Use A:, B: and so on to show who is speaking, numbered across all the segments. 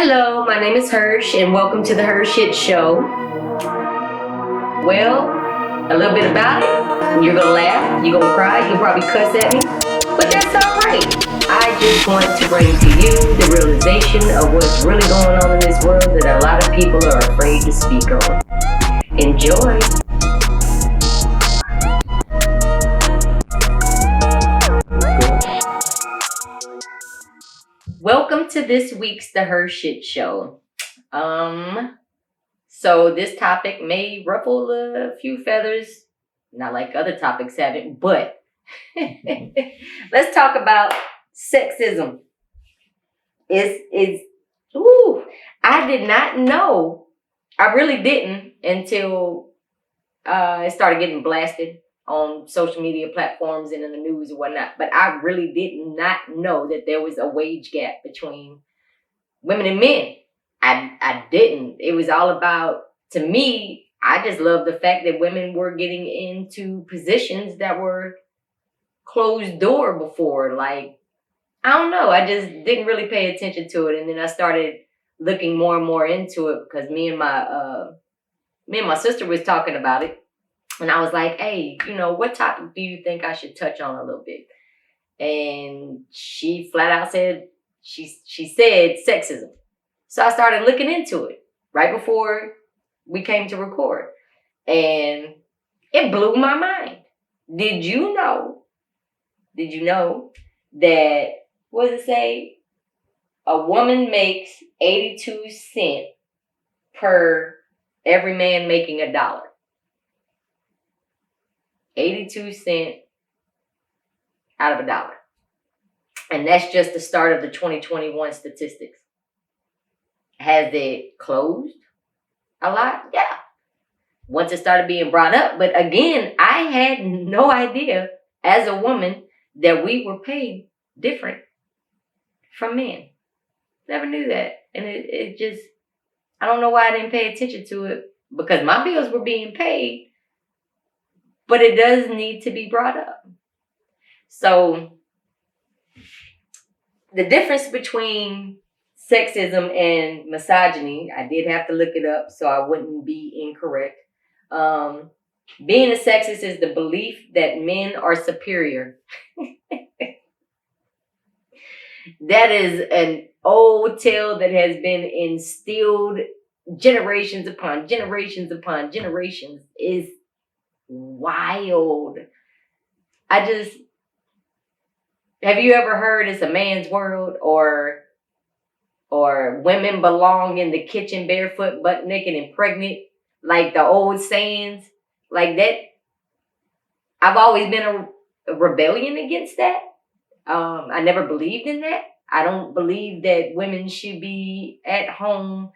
A: Hello, my name is Hersh, and welcome to the HERshyt Show. Well, a little bit about it. You're gonna laugh, you're gonna cry, you'll probably cuss at me, but that's alright. I just want to bring to you the realization of what's really going on in this world that a lot of people are afraid to speak on. Enjoy. Welcome to this week's The HERshyt Show. So this topic may ruffle a few feathers, not like other topics haven't, but let's talk about sexism. I did not know. I really didn't until it started getting blasted on social media platforms and in the news and whatnot. But I really did not know that there was a wage gap between women and men. I didn't. It was all about, to me, I just love the fact that women were getting into positions that were closed door before. Like, I don't know. I just didn't really pay attention to it. And then I started looking more and more into it because me and my sister was talking about it. And I was like, hey, what topic do you think I should touch on a little bit? And she flat out said, she said sexism. So I started looking into it right before we came to record. And it blew my mind. Did you know that, what does it say? A woman makes 82 cents per every man making $1. 82 cents out of $1. And that's just the start of the 2021 statistics. Has it closed a lot? Yeah. Once it started being brought up. But again, I had no idea as a woman that we were paid different from men. Never knew that. And it just, I don't know why I didn't pay attention to it, because my bills were being paid, but it does need to be brought up. So the difference between sexism and misogyny, I did have to look it up so I wouldn't be incorrect. Being a sexist is the belief that men are superior. That is an old tale that has been instilled generations upon generations upon generations. Is wild. Have you ever heard it's a man's world, or women belong in the kitchen barefoot, butt naked, and pregnant, like the old sayings like that? I've always been a rebellion against that. I never believed in that. I don't believe that women should be at home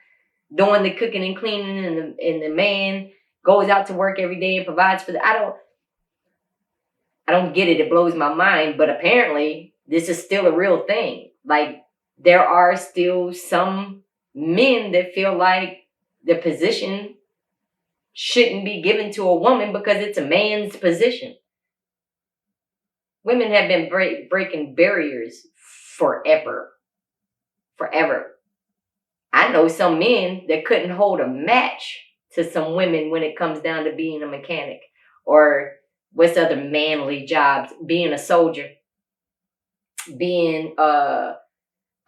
A: doing the cooking and cleaning, and the man goes out to work every day and provides for I don't get it. It blows my mind. But apparently this is still a real thing. Like, there are still some men that feel like the position shouldn't be given to a woman because it's a man's position. Women have been breaking barriers forever. Forever. I know some men that couldn't hold a match to some women when it comes down to being a mechanic, or what's other manly jobs, being a soldier, being I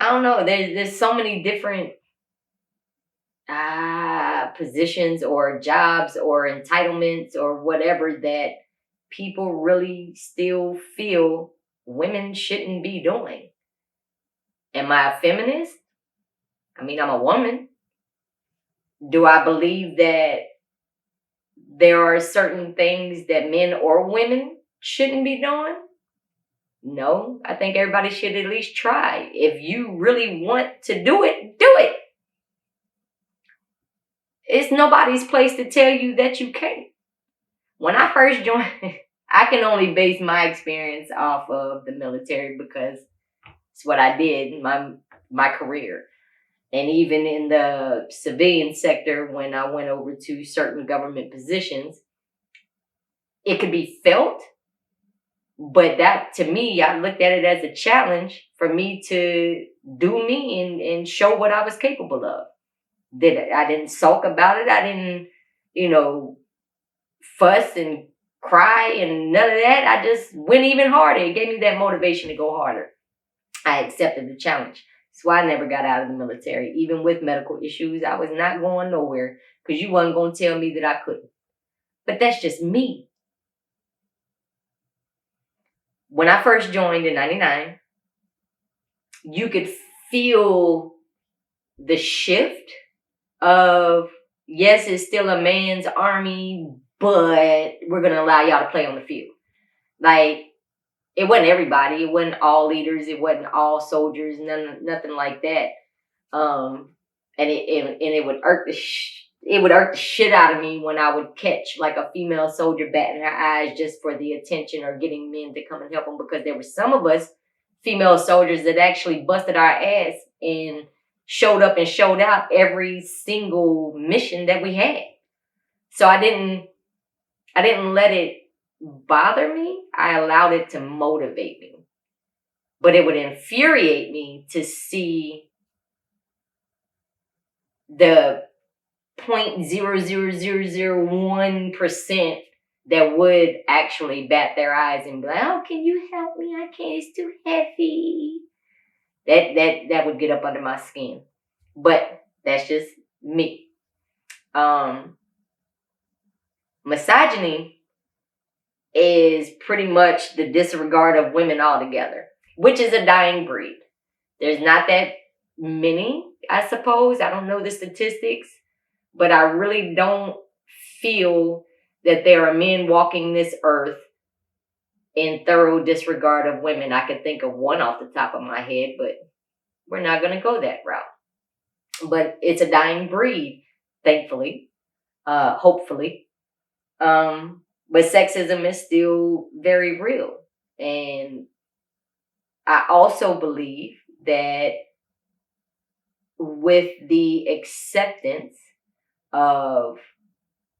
A: don't know. There's so many different positions or jobs or entitlements or whatever that people really still feel women shouldn't be doing. Am I a feminist? I mean, I'm a woman. Do I believe that there are certain things that men or women shouldn't be doing? No, I think everybody should at least try. If you really want to do it, do it. It's nobody's place to tell you that you can't. When I first joined, I can only base my experience off of the military because it's what I did, my career. And even in the civilian sector, when I went over to certain government positions, it could be felt But that, to me, I looked at it as a challenge for me to do me and show what I was capable of. I didn't sulk about it. I didn't, fuss and cry and none of that. I just went even harder. It gave me that motivation to go harder. I accepted the challenge. That's why I never got out of the military. Even with medical issues, I was not going nowhere because you wasn't going to tell me that I couldn't. But that's just me. When I first joined in 99, you could feel the shift of, yes, it's still a man's army, but we're going to allow y'all to play on the field. Like, it wasn't everybody. It wasn't all leaders. It wasn't all soldiers. Nothing like that. And it would irk the shit out of me when I would catch like a female soldier batting her eyes just for the attention or getting men to come and help them, because there were some of us female soldiers that actually busted our ass and showed up and showed out every single mission that we had. So I didn't let it bother me. I allowed it to motivate me. But it would infuriate me to see the 0.00001% that would actually bat their eyes and be like, "Oh, can you help me? I can't, it's too heavy." That would get up under my skin. But that's just me. Misogyny is pretty much the disregard of women altogether, which is a dying breed. There's not that many, I suppose. I don't know the statistics, but I really don't feel that there are men walking this earth in thorough disregard of women. I could think of one off the top of my head, but we're not going to go that route. But it's a dying breed, thankfully, hopefully. But sexism is still very real. And I also believe that with the acceptance of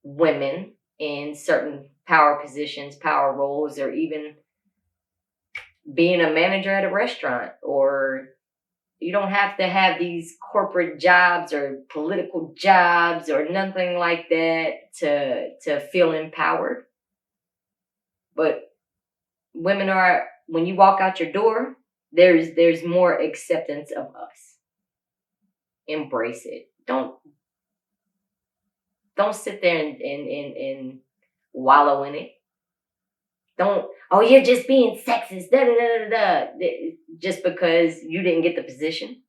A: women in certain power positions, power roles, or even being a manager at a restaurant, or you don't have to have these corporate jobs or political jobs or nothing like that to feel empowered. But women are, when you walk out your door, there's more acceptance of us. Embrace it. Don't sit there and wallow in it. Don't, "Oh, you're just being sexist, da da da da da," just because you didn't get the position.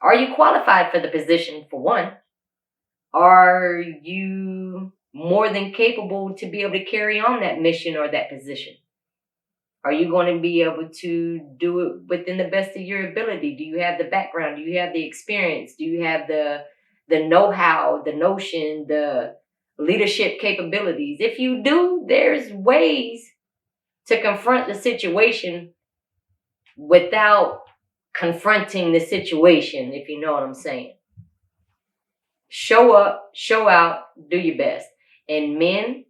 A: Are you qualified for the position, for one? Are you more than capable to be able to carry on that mission or that position? Are you going to be able to do it within the best of your ability? Do you have the background? Do you have the experience? Do you have the know-how, the notion, the leadership capabilities? If you do, there's ways to confront the situation without confronting the situation, if you know what I'm saying. Show up, show out, do your best. And men,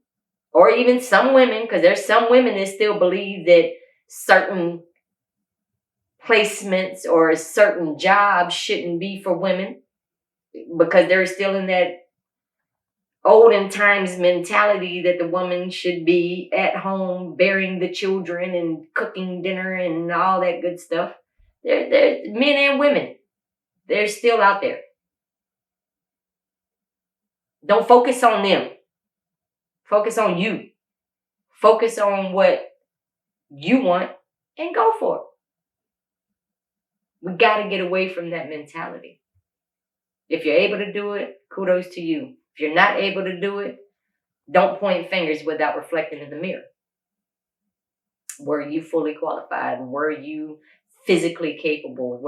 A: or even some women, because there's some women that still believe that certain placements or certain jobs shouldn't be for women, because they're still in that olden times mentality that the woman should be at home bearing the children and cooking dinner and all that good stuff. There's men and women. They're still out there. Don't focus on them. Focus on you. Focus on what you want and go for it. We got to get away from that mentality. If you're able to do it, kudos to you. If you're not able to do it, don't point fingers without reflecting in the mirror. Were you fully qualified? Were you physically capable?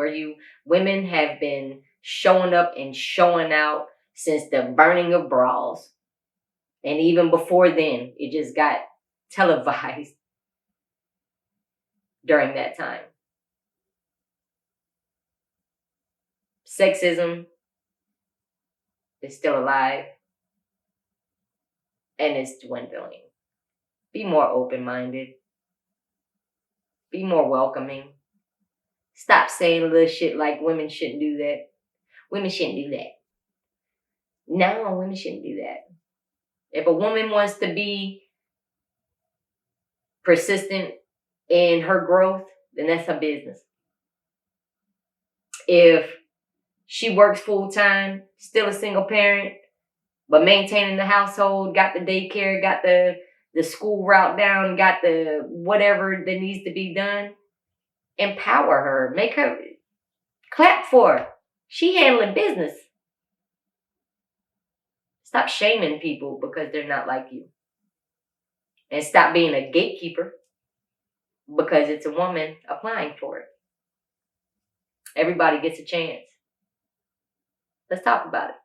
A: Women have been showing up and showing out since the burning of bras. And even before then, it just got televised during that time. Sexism is still alive and it's dwindling. Be more open-minded. Be more welcoming. Stop saying little shit like women shouldn't do that. Women shouldn't do that. No, women shouldn't do that. If a woman wants to be persistent in her growth, then that's her business. If she works full time, still a single parent, but maintaining the household, got the daycare, got the school route down, got the whatever that needs to be done, empower her. Make her, clap for her. She handling business. Stop shaming people because they're not like you. And stop being a gatekeeper because it's a woman applying for it. Everybody gets a chance. Let's talk about it.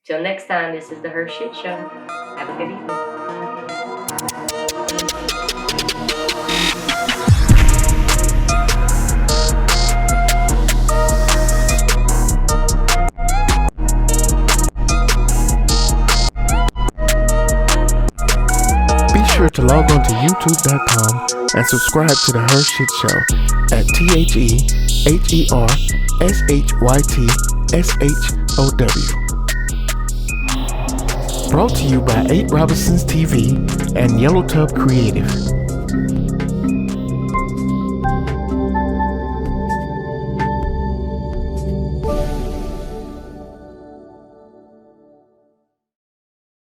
A: Till next time, this is the HERshyt Show. Have a good evening.
B: Be sure to log on to youtube.com and subscribe to the HERshyt Show at TheHERshytShow. Brought to you by 8 Robinsons TV and Yellow Tub Creative.